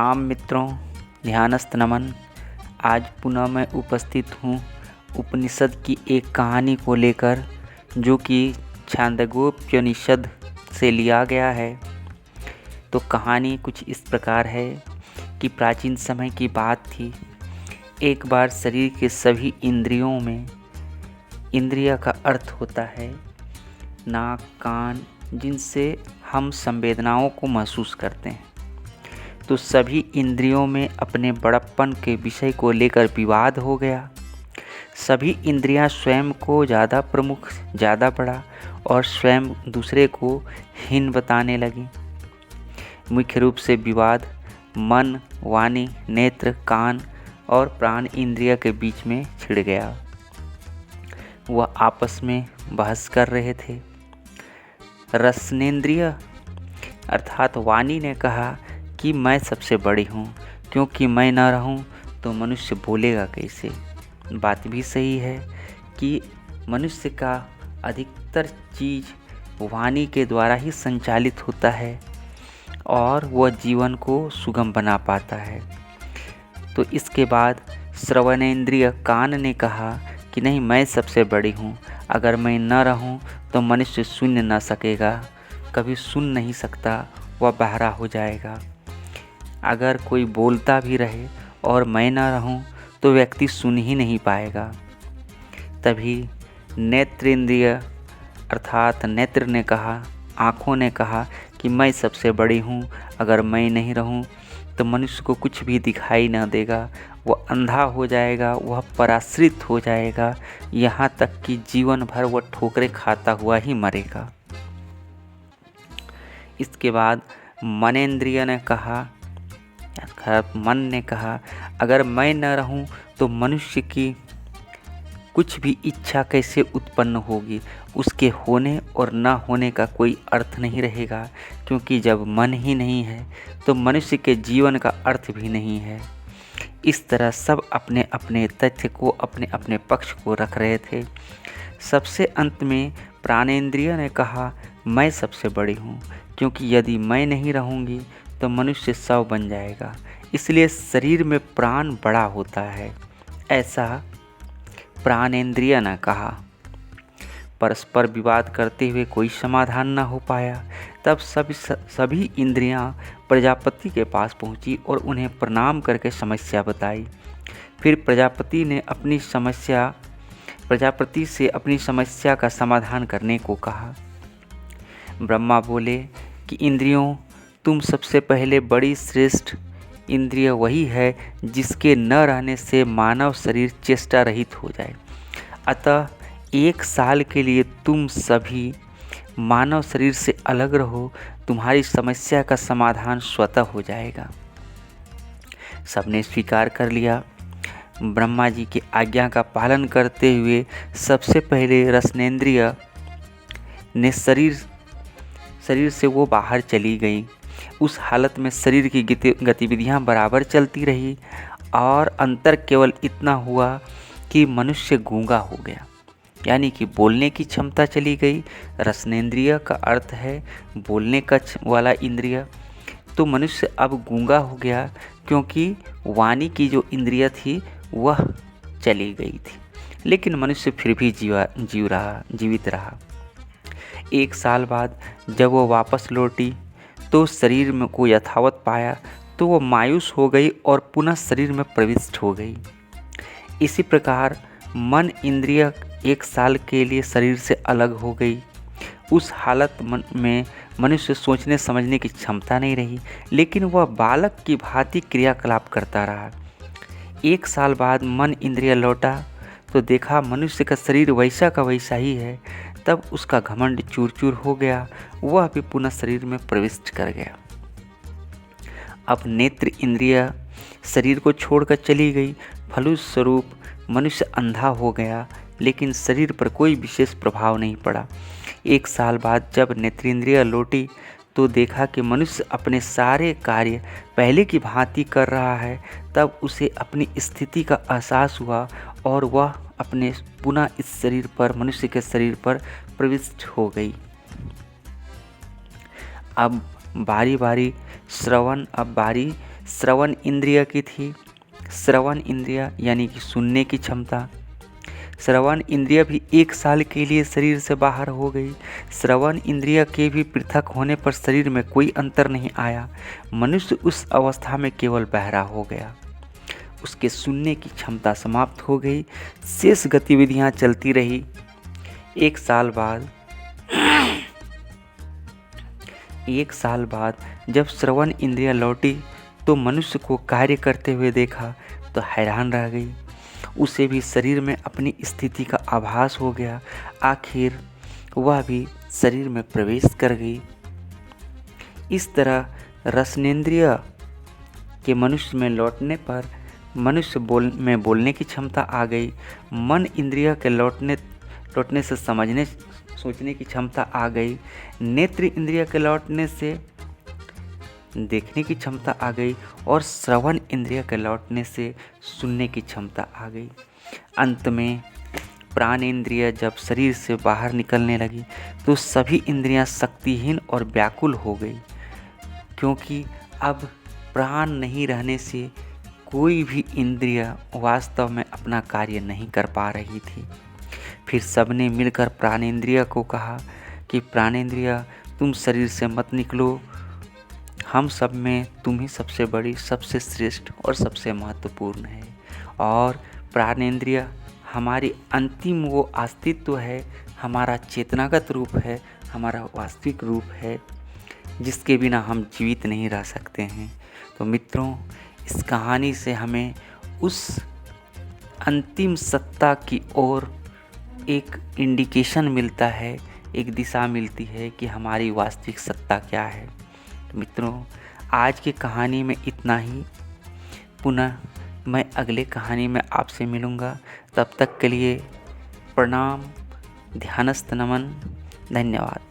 प्रणाम मित्रों, ध्यानस्थ नमन। आज पुनः मैं उपस्थित हूँ उपनिषद की एक कहानी को लेकर, जो कि छांदोग्योपनिषद से लिया गया है। तो कहानी कुछ इस प्रकार है कि प्राचीन समय की बात थी। एक बार शरीर के सभी इंद्रियों में, इंद्रिय का अर्थ होता है नाक, कान, जिनसे हम संवेदनाओं को महसूस करते हैं। तो सभी इंद्रियों में अपने बड़प्पन के विषय को लेकर विवाद हो गया। सभी इंद्रियां स्वयं को ज़्यादा प्रमुख, ज़्यादा बड़ा और स्वयं दूसरे को हीन बताने लगी। मुख्य रूप से विवाद मन, वाणी, नेत्र, कान और प्राण इंद्रिय के बीच में छिड़ गया। वह आपस में बहस कर रहे थे। रसनेन्द्रिय अर्थात वाणी ने कहा कि मैं सबसे बड़ी हूँ, क्योंकि मैं न रहूँ तो मनुष्य बोलेगा कैसे। बात भी सही है कि मनुष्य का अधिकतर चीज़ वाणी के द्वारा ही संचालित होता है और वह जीवन को सुगम बना पाता है। तो इसके बाद श्रवणेन्द्रिय कान ने कहा कि नहीं, मैं सबसे बड़ी हूँ। अगर मैं न रहूँ तो मनुष्य सुन न सकेगा, कभी सुन नहीं सकता, वह बहरा हो जाएगा। अगर कोई बोलता भी रहे और मैं न रहूं तो व्यक्ति सुन ही नहीं पाएगा। तभी नेत्रेंद्रिय अर्थात नेत्र ने कहा, आँखों ने कहा कि मैं सबसे बड़ी हूँ। अगर मैं नहीं रहूं तो मनुष्य को कुछ भी दिखाई न देगा, वह अंधा हो जाएगा, वह पराश्रित हो जाएगा, यहाँ तक कि जीवन भर वह ठोकरें खाता हुआ ही मरेगा। इसके बाद मनेन्द्रिय ने कहा, मन ने कहा, अगर मैं न रहूं तो मनुष्य की कुछ भी इच्छा कैसे उत्पन्न होगी। उसके होने और न होने का कोई अर्थ नहीं रहेगा, क्योंकि जब मन ही नहीं है तो मनुष्य के जीवन का अर्थ भी नहीं है। इस तरह सब अपने अपने तथ्य को, अपने अपने पक्ष को रख रहे थे। सबसे अंत में प्राणेंद्रिय ने कहा, मैं सबसे बड़ी हूँ, क्योंकि यदि मैं नहीं रहूँगी तो मनुष्य शव बन जाएगा, इसलिए शरीर में प्राण बड़ा होता है। ऐसा प्राणेंद्रिय ने कहा। परस्पर विवाद करते हुए कोई समाधान न हो पाया। तब सभी इंद्रियां प्रजापति के पास पहुंची और उन्हें प्रणाम करके समस्या बताई। फिर प्रजापति से अपनी समस्या का समाधान करने को कहा। ब्रह्मा बोले कि इंद्रियों, तुम सबसे पहले बड़ी श्रेष्ठ इंद्रिय वही है जिसके न रहने से मानव शरीर चेष्टा रहित हो जाए। अतः 1 साल के लिए तुम सभी मानव शरीर से अलग रहो, तुम्हारी समस्या का समाधान स्वतः हो जाएगा। सबने स्वीकार कर लिया। ब्रह्मा जी की आज्ञा का पालन करते हुए सबसे पहले रसनेन्द्रिय ने शरीर से वो बाहर चली गई। उस हालत में शरीर की गतिविधियां बराबर चलती रही और अंतर केवल इतना हुआ कि मनुष्य गूंगा हो गया, यानी कि बोलने की क्षमता चली गई। रसनेन्द्रिय का अर्थ है बोलने का वाला इंद्रिय। तो मनुष्य अब गूंगा हो गया, क्योंकि वाणी की जो इंद्रिय थी वह चली गई थी। लेकिन मनुष्य फिर भी जीवित रहा। 1 साल बाद जब वो वापस लौटी तो शरीर में को यथावत पाया, तो वो मायूस हो गई और पुनः शरीर में प्रविष्ट हो गई। इसी प्रकार मन इंद्रिय 1 साल के लिए शरीर से अलग हो गई। उस हालत में मनुष्य सोचने समझने की क्षमता नहीं रही, लेकिन वह बालक की भांति क्रियाकलाप करता रहा। 1 साल बाद मन इंद्रिय लौटा तो देखा मनुष्य का शरीर वैसा का वैसा ही है। तब उसका घमंड चूर चूर हो गया, वह भी पुनः शरीर में प्रविष्ट कर गया। अब नेत्र इंद्रिय शरीर को छोड़कर चली गई। फलस्वरूप मनुष्य अंधा हो गया, लेकिन शरीर पर कोई विशेष प्रभाव नहीं पड़ा। 1 साल बाद जब नेत्रेंद्रिय लौटी तो देखा कि मनुष्य अपने सारे कार्य पहले की भांति कर रहा है। तब उसे अपनी स्थिति का एहसास हुआ और वह अपने पुनः इस शरीर पर, मनुष्य के शरीर पर प्रविष्ट हो गई। अब बारी श्रवण इंद्रिय की थी। श्रवण इंद्रिय यानी कि सुनने की क्षमता। श्रवण इंद्रिय भी 1 साल के लिए शरीर से बाहर हो गई। श्रवण इंद्रिय के भी पृथक होने पर शरीर में कोई अंतर नहीं आया। मनुष्य उस अवस्था में केवल बहरा हो गया। उसके सुनने की क्षमता समाप्त हो गई। शेष गतिविधियां चलती रही। 1 साल बाद जब श्रवण इंद्रिय लौटी तो मनुष्य को कार्य करते हुए देखा तो हैरान रह गई। उसे भी शरीर में अपनी स्थिति का आभास हो गया। आखिर वह भी शरीर में प्रवेश कर गई। इस तरह रसनेंद्रिय के मनुष्य में लौटने पर मनुष्य में बोलने की क्षमता आ गई। मन इंद्रिय के लौटने से समझने सोचने की क्षमता आ गई। नेत्र इंद्रिय के लौटने से देखने की क्षमता आ गई और श्रवण इंद्रिय के लौटने से सुनने की क्षमता आ गई। अंत में प्राण इंद्रिय जब शरीर से बाहर निकलने लगी तो सभी इंद्रियां शक्तिहीन और व्याकुल हो गई, क्योंकि अब प्राण नहीं रहने से कोई भी इंद्रिय वास्तव में अपना कार्य नहीं कर पा रही थी। फिर सबने मिलकर प्राणेंद्रिय को कहा कि प्राणेंद्रिय तुम शरीर से मत निकलो, हम सब में तुम ही सबसे बड़ी, सबसे श्रेष्ठ और सबसे महत्वपूर्ण है। और प्राणेंद्रिय हमारी अंतिम वो अस्तित्व है, हमारा चेतनागत रूप है, हमारा वास्तविक रूप है, जिसके बिना हम जीवित नहीं रह सकते हैं। तो मित्रों, इस कहानी से हमें उस अंतिम सत्ता की ओर एक इंडिकेशन मिलता है, एक दिशा मिलती है कि हमारी वास्तविक सत्ता क्या है। तो मित्रों, आज की कहानी में इतना ही। पुनः मैं अगले कहानी में आपसे मिलूँगा। तब तक के लिए प्रणाम, ध्यानस्थ नमन, धन्यवाद।